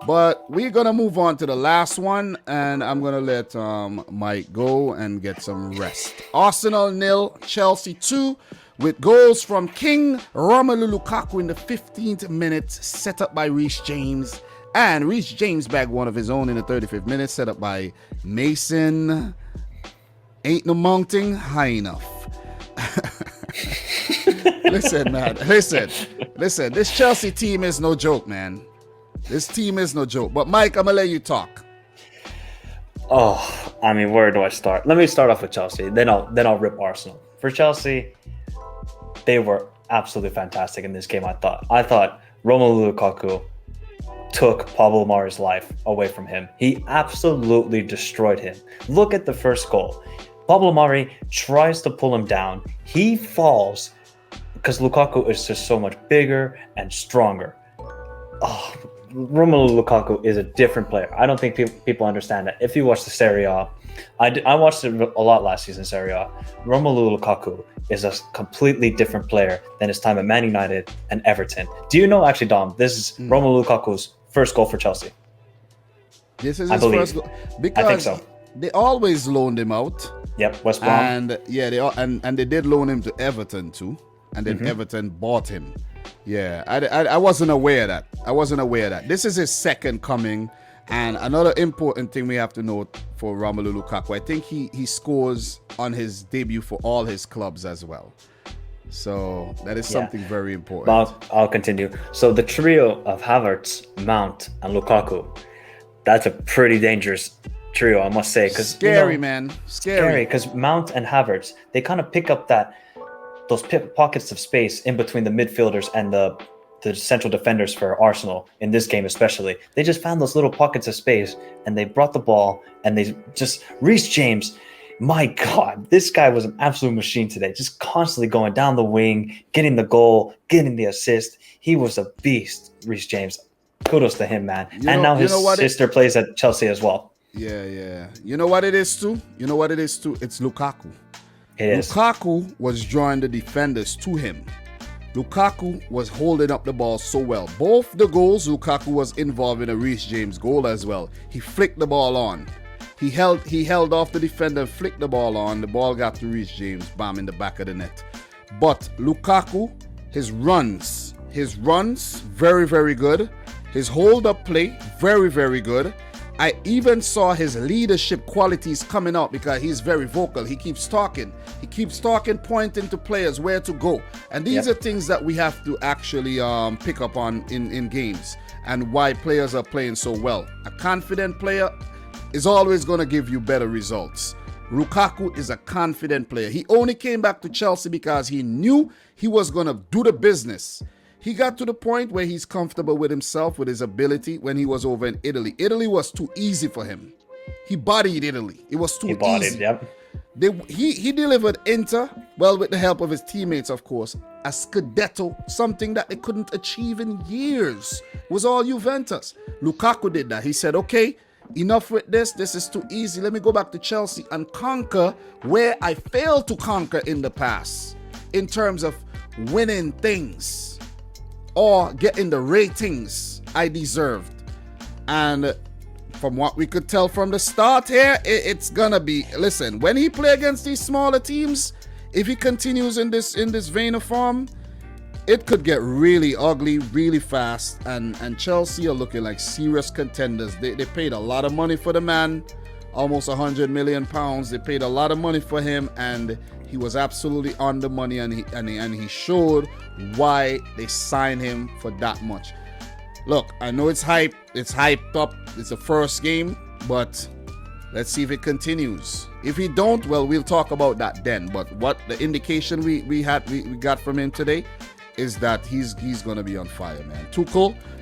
But we're going to move on to the last one, and I'm going to let Mike go and get some rest. Arsenal 0, Chelsea 2, with goals from King Romelu Lukaku in the 15th minute, set up by Reece James. And Reece James bagged one of his own in the 35th minute, set up by Mason. Ain't no mounting high enough. Listen, man. Listen. This Chelsea team is no joke, man. This team is no joke. But Mike, I'm gonna let you talk. Oh, I mean, where do I start? Let me start off with Chelsea. Then I'll rip Arsenal. For Chelsea, they were absolutely fantastic in this game. I thought Romelu Lukaku took Pablo Mari's life away from him. He absolutely destroyed him. Look at the first goal. Pablo Mari tries to pull him down. He falls because Lukaku is just so much bigger and stronger. Oh, Romelu Lukaku is a different player. I don't think people understand that. If you watch the Serie A, I watched it a lot last season, Serie A. Romelu Lukaku is a completely different player than his time at Man United and Everton. Do you know, actually, Dom, this is Romelu Lukaku's first goal for Chelsea? This is his first goal. Because I think so. They always loaned him out. Yep, West Brom. And yeah, they did loan him to Everton too. And then Everton bought him. Yeah, I wasn't aware of that. This is his second coming. And another important thing we have to note for Romelu Lukaku, I think he scores on his debut for all his clubs as well. So that is something very important. I'll continue. So the trio of Havertz, Mount, and Lukaku, that's a pretty dangerous trio, I must say. Scary, man. Scary. Because Mount and Havertz, they kind of pick up those pockets of space in between the midfielders and the central defenders for Arsenal in this game especially. They just found those little pockets of space and they brought the ball and they just... Reece James, my God, this guy was an absolute machine today, just constantly going down the wing, getting the goal, getting the assist. He was a beast, Reece James. Kudos to him, man. Now his sister plays at Chelsea as well. Yeah. You know what it is too? It's Lukaku. It is. Lukaku was drawing the defenders to him. Lukaku was holding up the ball so well. Both the goals, Lukaku was involved in a Reece James goal as well. He flicked the ball on. He held off the defender, flicked the ball on. The ball got to Reece James, bam, in the back of the net. But Lukaku, his runs, very, very good. His hold-up play, very, very good. I even saw his leadership qualities coming out because he's very vocal. He keeps talking, pointing to players where to go. And these are things that we have to actually pick up on in games and why players are playing so well. A confident player is always going to give you better results. Lukaku is a confident player. He only came back to Chelsea because he knew he was going to do the business. He got to the point where he's comfortable with himself, with his ability when he was over in Italy. Italy was too easy for him. He bodied Italy. It was too easy. Yep. He delivered Inter, well, with the help of his teammates, of course, a Scudetto, something that they couldn't achieve in years. It was all Juventus. Lukaku did that. He said, okay, enough with this. This is too easy. Let me go back to Chelsea and conquer where I failed to conquer in the past in terms of winning things or getting the ratings I deserved. And from what we could tell from the start here, it's gonna be, listen, when he play against these smaller teams, if he continues in this vein of form, it could get really ugly really fast. And Chelsea are looking like serious contenders. They paid a lot of money for the man, almost £100 million. They paid a lot of money for him, and he was absolutely on the money, and he showed why they signed him for that much. Look, I know it's hyped up. It's the first game, but let's see if it continues. If he don't, well, we'll talk about that then. But what the indication we got from him today is that he's gonna be on fire, man.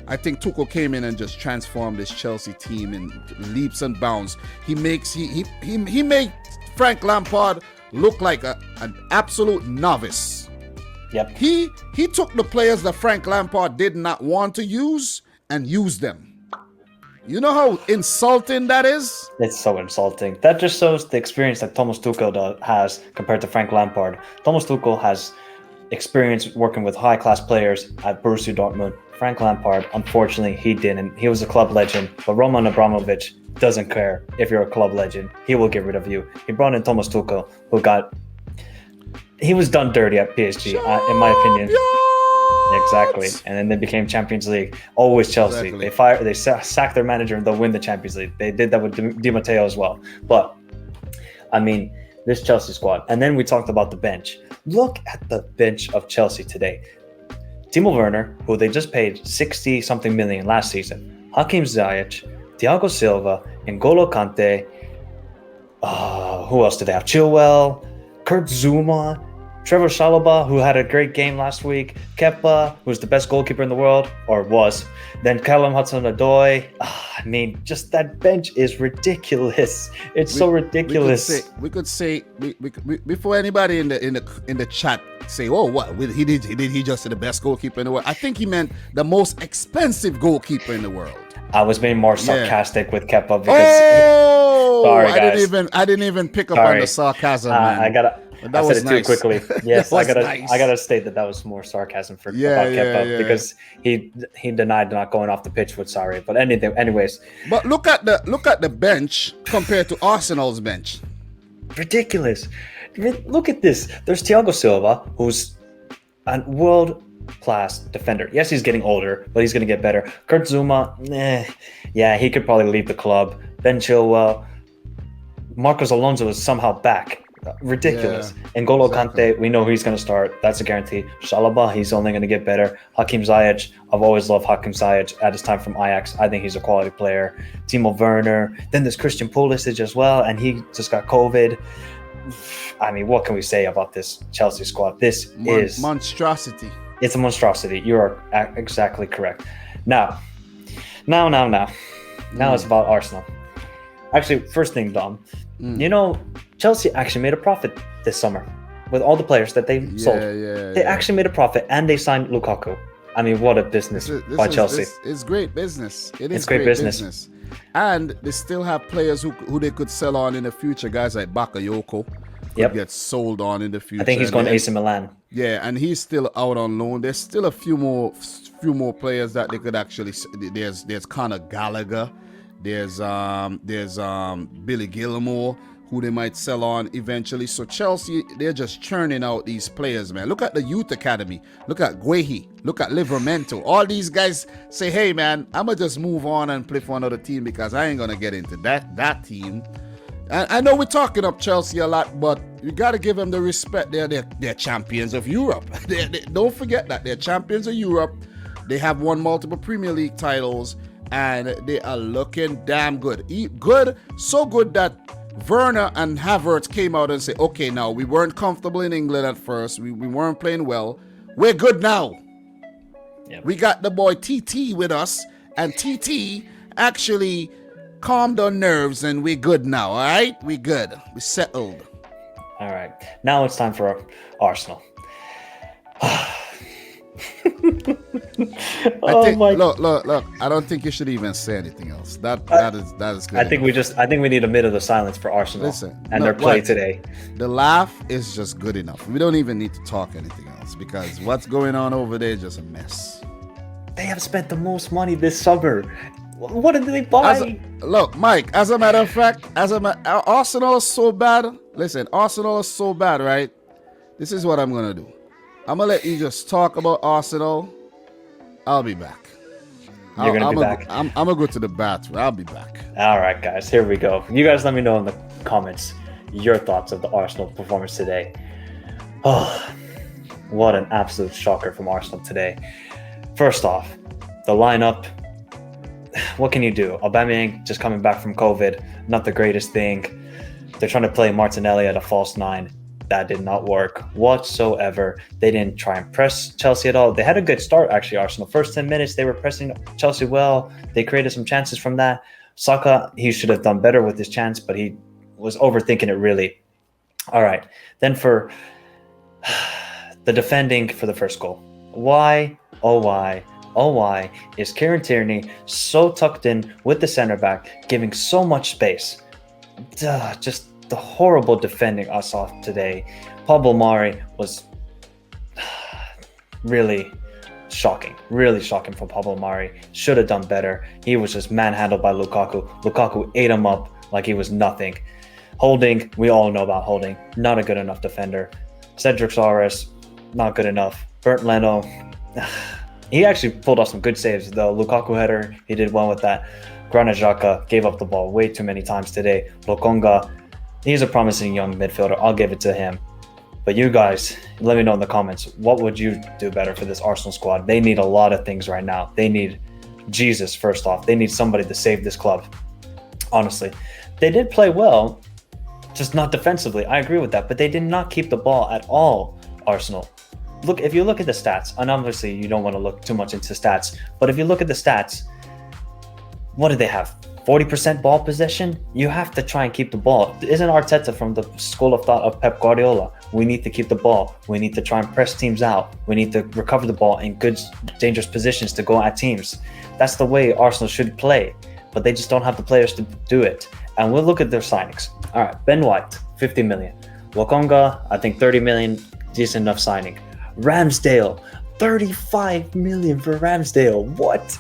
I think Tuchel came in and just transformed this Chelsea team in leaps and bounds. He made Frank Lampard look like an absolute novice. Yep. He took the players that Frank Lampard did not want to use and used them. You know how insulting that is? It's so insulting. That just shows the experience that Thomas Tuchel has compared to Frank Lampard. Thomas Tuchel has experience working with high-class players at Borussia Dortmund, Frank Lampard, unfortunately, he didn't. He was a club legend, but Roman Abramovich doesn't care if you're a club legend. He will get rid of you. He brought in Thomas Tuchel, he was done dirty at PSG, in my opinion. Exactly. And then they became Champions League. Always Chelsea. Exactly. They sacked their manager and they'll win the Champions League. They did that with Di Matteo as well. But, I mean, this Chelsea squad. And then we talked about the bench. Look at the bench of Chelsea today. Timo Werner, who they just paid 60-something million last season. Hakim Ziyech, Thiago Silva, N'Golo Kante. Who else did they have? Chilwell, Kurt Zouma, Trevor Chalobah, who had a great game last week. Kepa, who's the best goalkeeper in the world, or was. Then Callum Hudson-Odoi. I mean, just that bench is ridiculous. It's so ridiculous. We could say before anybody in the chat say, "Oh, what he did? He just the best goalkeeper in the world." I think he meant the most expensive goalkeeper in the world. I was being more sarcastic with Kepa because. Sorry, guys. I didn't even pick up on the sarcasm. Man. I said it nice. Too quickly. Yes, I gotta state that was more sarcasm about Kepa because he denied not going off the pitch with Sarri. But anyways. But look at the bench compared to Arsenal's bench. Ridiculous. Look at this. There's Thiago Silva, who's a world-class defender. Yes, he's getting older, but he's gonna get better. Kurt Zouma, he could probably leave the club. Ben Chilwell, Marcos Alonso is somehow back. Ridiculous. And N'Golo Kante, we know he's going to start. That's a guarantee. Chalobah, he's only going to get better. Hakim Ziyech, I've always loved Hakim Ziyech at his time from Ajax. I think he's a quality player. Timo Werner. Then there's Christian Pulisic as well, and he just got COVID. I mean, what can we say about this Chelsea squad? This is monstrosity. It's a monstrosity. You are exactly correct. Now it's about Arsenal. Actually, first thing, Dom, you know, Chelsea actually made a profit this summer with all the players that they sold. They actually made a profit and they signed Lukaku. I mean, what a business by Chelsea. It's great business. It's great business. And they still have players who they could sell on in the future. Guys like Bakayoko could get sold on in the future. I think he's going to AC Milan. Yeah, and he's still out on loan. There's still a few more players that they could actually. There's Conor Gallagher. There's Billy Gilmore, who they might sell on eventually. So Chelsea, they're just churning out these players, man. Look at the youth academy. Look at Guehi. Look at Livramento. All these guys say, hey, man, I'm going to just move on and play for another team because I ain't going to get into that team. And I know we're talking up Chelsea a lot, but you got to give them the respect. They're champions of Europe. Don't forget that. They're champions of Europe. They have won multiple Premier League titles. And they are looking damn good. So good that Werner and Havertz came out and said, okay, now we weren't comfortable in England at first. We weren't playing well. We're good now. Yep. We got the boy TT with us. And TT actually calmed our nerves and we're good now, all right? We're good. We're settled. All right. Now it's time for Arsenal. Look. I don't think you should even say anything else. That is good. I think we need a minute of silence for Arsenal their play today. The laugh is just good enough. We don't even need to talk anything else because what's going on over there is just a mess. They have spent the most money this summer. What did they buy? Look, Mike, as a matter of fact, Arsenal is so bad. Listen, Arsenal is so bad, right? This is what I'm going to do. I'm going to let you just talk about Arsenal. I'll be back. You're going to be back? I'm going to go to the bathroom. I'll be back. All right, guys. Here we go. You guys let me know in the comments your thoughts of the Arsenal performance today. Oh, what an absolute shocker from Arsenal today. First off, the lineup. What can you do? Aubameyang just coming back from COVID. Not the greatest thing. They're trying to play Martinelli at a false 9. That did not work whatsoever. They didn't try and press Chelsea at all. They had a good start, actually, Arsenal. First 10 minutes, they were pressing Chelsea well. They created some chances from that. Saka, he should have done better with his chance, but he was overthinking it, really. All right. Then for the defending for the first goal. Why is Kieran Tierney so tucked in with the center back, giving so much space? Just the horrible defending I saw today. Pablo Mari was really shocking, really shocking from Pablo Mari. Should have done better. He was just manhandled by Lukaku. Lukaku ate him up like he was nothing. Holding, we all know about Holding. Not a good enough defender. Cedric Soares, not good enough. Bernd Leno, he actually pulled off some good saves. The Lukaku header, he did well with that. Granit Xhaka gave up the ball way too many times today. Lokonga, he's a promising young midfielder. I'll give it to him. But you guys, let me know in the comments, what would you do better for this Arsenal squad? They need a lot of things right now. They need Jesus, first off. They need somebody to save this club. Honestly, they did play well, just not defensively. I agree with that, but they did not keep the ball at all, Arsenal. Look, if you look at the stats, and obviously you don't want to look too much into stats, but if you look at the stats, what do they have? 40% ball possession? You have to try and keep the ball. Isn't Arteta from the school of thought of Pep Guardiola? We need to keep the ball. We need to try and press teams out. We need to recover the ball in good, dangerous positions to go at teams. That's the way Arsenal should play, but they just don't have the players to do it. And we'll look at their signings. All right, Ben White, 50 million. Lokonga, I think 30 million, decent enough signing. Ramsdale, 35 million for Ramsdale. What?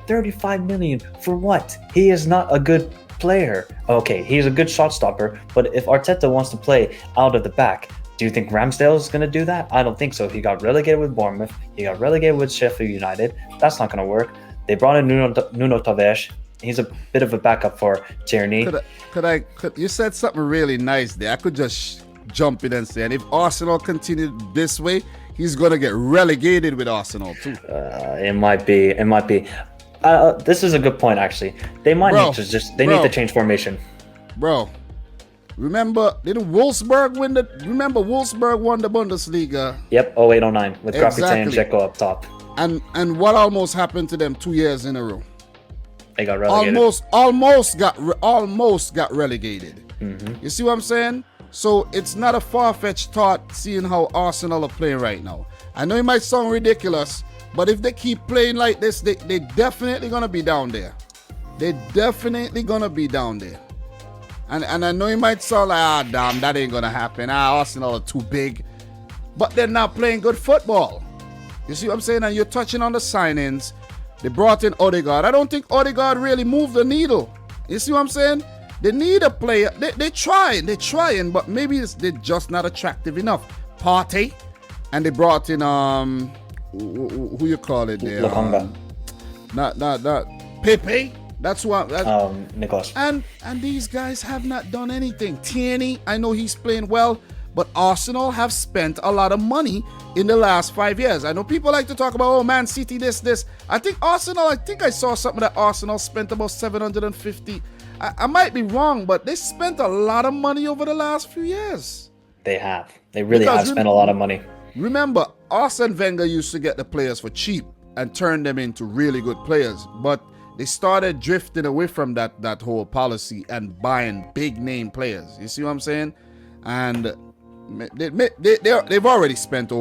35 million for what? He is not a good player. Okay, he's a good shot stopper, but if Arteta wants to play out of the back, do you think Ramsdale is going to do that? I don't think so. He got relegated with Bournemouth. He got relegated with Sheffield United. That's not going to work. They brought in Nuno Tavares. He's a bit of a backup for Tierney. Could you said something really nice there. I could just jump in and say, and if Arsenal continued this way, he's going to get relegated with Arsenal too. It might be. This is a good point, actually. They might need to change formation. Bro, remember, didn't Wolfsburg win Wolfsburg won the Bundesliga? Yep, 08-09 with Exactly. Grafite and Dzeko up top. And what almost happened to them 2 years in a row? They got relegated. Almost got relegated. Mm-hmm. You see what I'm saying? So it's not a far-fetched thought seeing how Arsenal are playing right now. I know it might sound ridiculous, but if they keep playing like this, they definitely gonna be down there. They're definitely gonna be down there. And I know it might sound like, damn, that ain't gonna happen. Arsenal are too big. But they're not playing good football. You see what I'm saying? And you're touching on the signings. They brought in Odegaard. I don't think Odegaard really moved the needle. You see what I'm saying? They need a player. They're trying, but maybe they're just not attractive enough. Partey, and they brought in who you call it there? Lokonga. Not Pepe. That's what. Nicholas. And these guys have not done anything. Tierney, I know he's playing well, but Arsenal have spent a lot of money in the last 5 years. I know people like to talk about, oh, Man City, this. I think I saw something that Arsenal spent about 750. I might be wrong, but they spent a lot of money over the last few years. They have. They really have spent a lot of money. Remember, Arsene Wenger used to get the players for cheap and turn them into really good players, but they started drifting away from that whole policy and buying big name players. You see what I'm saying? And they've already spent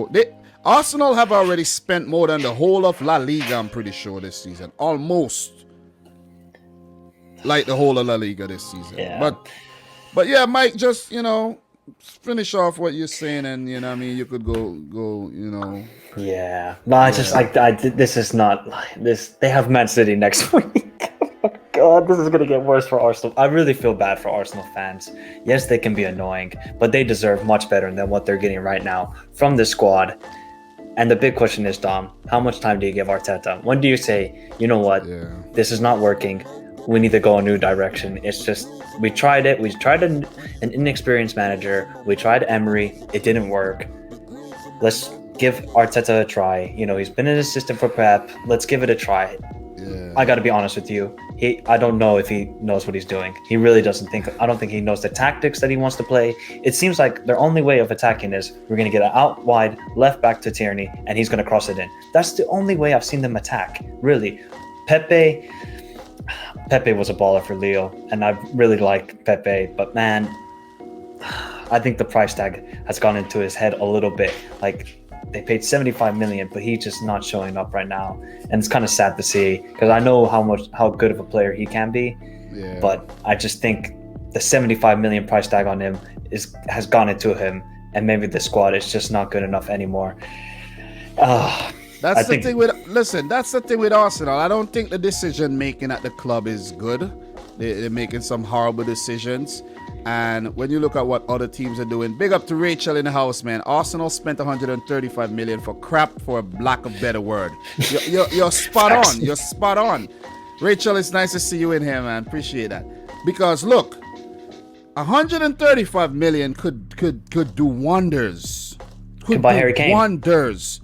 Arsenal have already spent more than the whole of La Liga, I'm pretty sure, this season. Almost like the whole of La Liga this season. Yeah. But yeah, Mike, just, finish off what you're saying, and you could go, Yeah. No, I just this is not this. They have Man City next week. God, this is gonna get worse for Arsenal. I really feel bad for Arsenal fans. Yes, they can be annoying, but they deserve much better than what they're getting right now from the squad. And the big question is, Dom, how much time do you give Arteta? When do you say, you know what, this is not working, we need to go a new direction? It's just, we tried it. We tried an inexperienced manager. We tried Emery. It didn't work. Let's give Arteta a try. He's been an assistant for Pep. Let's give it a try. Yeah. I got to be honest with you. I don't know if he knows what he's doing. He really doesn't think. I don't think he knows the tactics that he wants to play. It seems like their only way of attacking is we're going to get it out wide, left back to Tierney, and he's going to cross it in. That's the only way I've seen them attack, really. Pepe was a baller for Leo, and I really like Pepe, but man, I think the price tag has gone into his head a little bit. Like, they paid 75 million, but he's just not showing up right now, and it's kind of sad to see, because I know how good of a player he can be. Yeah. But I just think the 75 million price tag on him has gone into him, and maybe the squad is just not good enough anymore. That's the thing with Arsenal. I don't think the decision making at the club is good. They're making some horrible decisions. And when you look at what other teams are doing, big up to Rachel in the house, man. Arsenal spent 135 million for crap, for a lack of better word. You're spot on. You're spot on. Rachel, it's nice to see you in here, man. Appreciate that. Because look, 135 million could do wonders. Could buy Harry Kane. Wonders.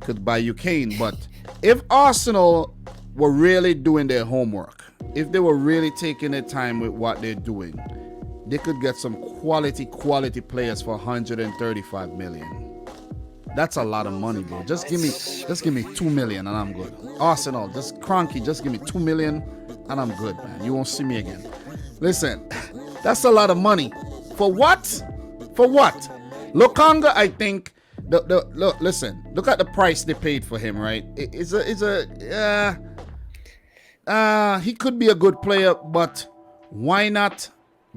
Could buy you Kane. But if Arsenal were really doing their homework, if they were really taking their time with what they're doing, they could get some quality players for 135 million. That's a lot of money, bro. Just give me 2 million and I'm good. Arsenal, just cranky, just give me 2 million and I'm good, man. You won't see me again. Listen, that's a lot of money. For what? For what? Lokanga, I think. Listen. Look at the price they paid for him, right? He could be a good player, but why not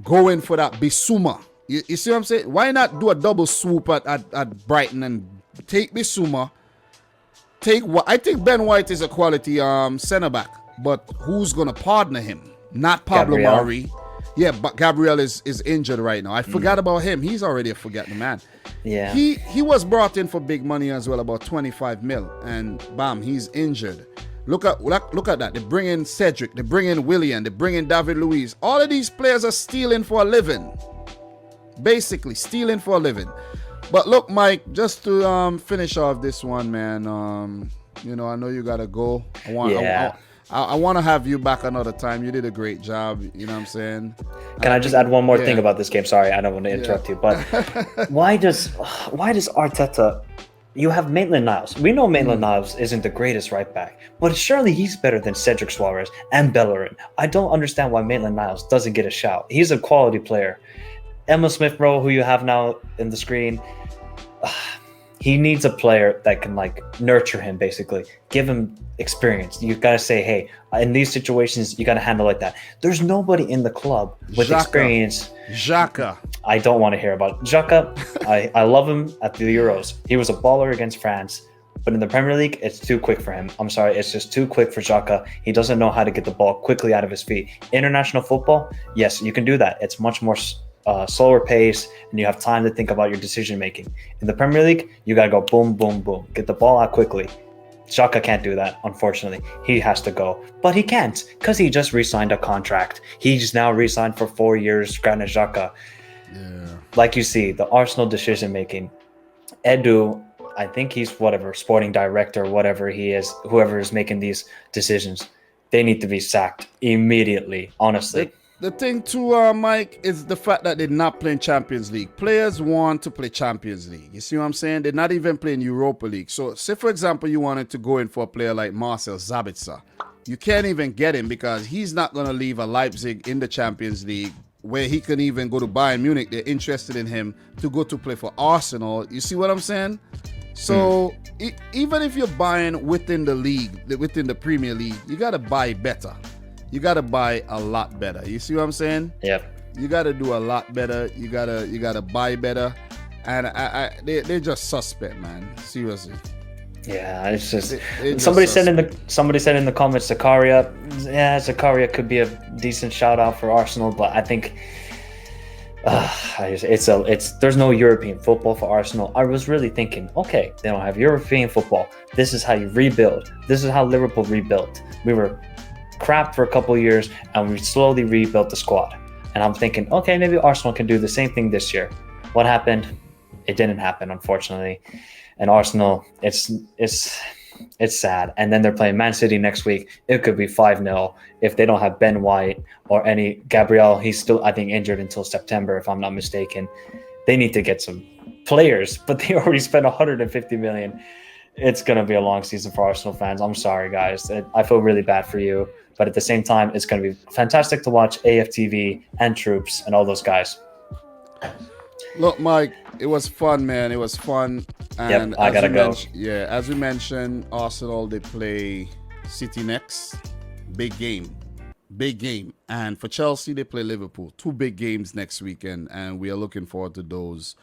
go in for that Bissouma? You see what I'm saying? Why not do a double swoop at Brighton and take Bissouma? I think Ben White is a quality centre back, but who's gonna partner him? Not Pablo Mari. Yeah, but Gabriel is injured right now. I forgot about him. He's already a forgotten man. Yeah. He was brought in for big money as well, about 25 mil, and bam, he's injured. Look at that. They bring in Cedric, they bring in Willian, they bring in David Luiz. All of these players are stealing for a living. Basically, stealing for a living. But look, Mike, just to finish off this one, man. I know you gotta go. I want to have you back another time. You did a great job. You know what I'm saying? Can I just add one more thing about this game? Sorry, I don't want to interrupt you, but why does Arteta? You have Maitland-Niles. We know Maitland-Niles isn't the greatest right back, but surely he's better than Cedric Suarez and Bellerin. I don't understand why Maitland-Niles doesn't get a shout. He's a quality player. Emma Smith-Rowe, who you have now in the screen, he needs a player that can nurture him, basically. Give him experience. You got to say, hey, in these situations, you got to handle like that. There's nobody in the club with experience. Xhaka. I don't want to hear about Xhaka. I love him at the Euros. He was a baller against France. But in the Premier League, it's too quick for him. I'm sorry, it's just too quick for Xhaka. He doesn't know how to get the ball quickly out of his feet. International football, yes, you can do that. It's much more slower pace, and you have time to think about your decision making. In the Premier League, you gotta go boom, boom, boom, get the ball out quickly. Xhaka can't do that, unfortunately. He has to go, but he can't because he just re-signed a contract. He's now re-signed for 4 years. Granit Xhaka, like you see, the Arsenal decision making. Edu, I think he's sporting director, whatever he is, whoever is making these decisions. They need to be sacked immediately. Honestly. The thing too, Mike, is the fact that they're not playing Champions League. Players want to play Champions League. You see what I'm saying? They're not even playing Europa League. So, say for example, you wanted to go in for a player like Marcel Sabitzer. You can't even get him because he's not going to leave a Leipzig in the Champions League where he can even go to Bayern Munich. They're interested in him to go to play for Arsenal. You see what I'm saying? So, even if you're buying within the league, within the Premier League, you got to buy better. You gotta buy a lot better. You see what I'm saying? Yep. You gotta do a lot better. You gotta buy better, and they're just suspect, man. Seriously. Yeah, it's just somebody said in the comments, Zakaria. Yeah, Zakaria could be a decent shout out for Arsenal, but I think there's no European football for Arsenal. I was really thinking, okay, they don't have European football. This is how you rebuild. This is how Liverpool rebuilt. We were crap for a couple of years and we slowly rebuilt the squad, and I'm thinking, okay, maybe Arsenal can do the same thing this year. What happened? It didn't happen, unfortunately. And Arsenal, it's sad. And then they're playing Man City next week. It could be 5-0 if they don't have Ben White or any Gabriel. He's still, I think, injured until September, if I'm not mistaken. They need to get some players, but they already spent 150 million. It's going to be a long season for Arsenal fans. I'm sorry, guys. I feel really bad for you. But at the same time, it's going to be fantastic to watch AFTV and Troopz and all those guys. Look, Mike, it was fun, man. It was fun. And I got to go. As we mentioned, Arsenal, they play City next. Big game. And for Chelsea, they play Liverpool. 2 big games next weekend, and we are looking forward to those.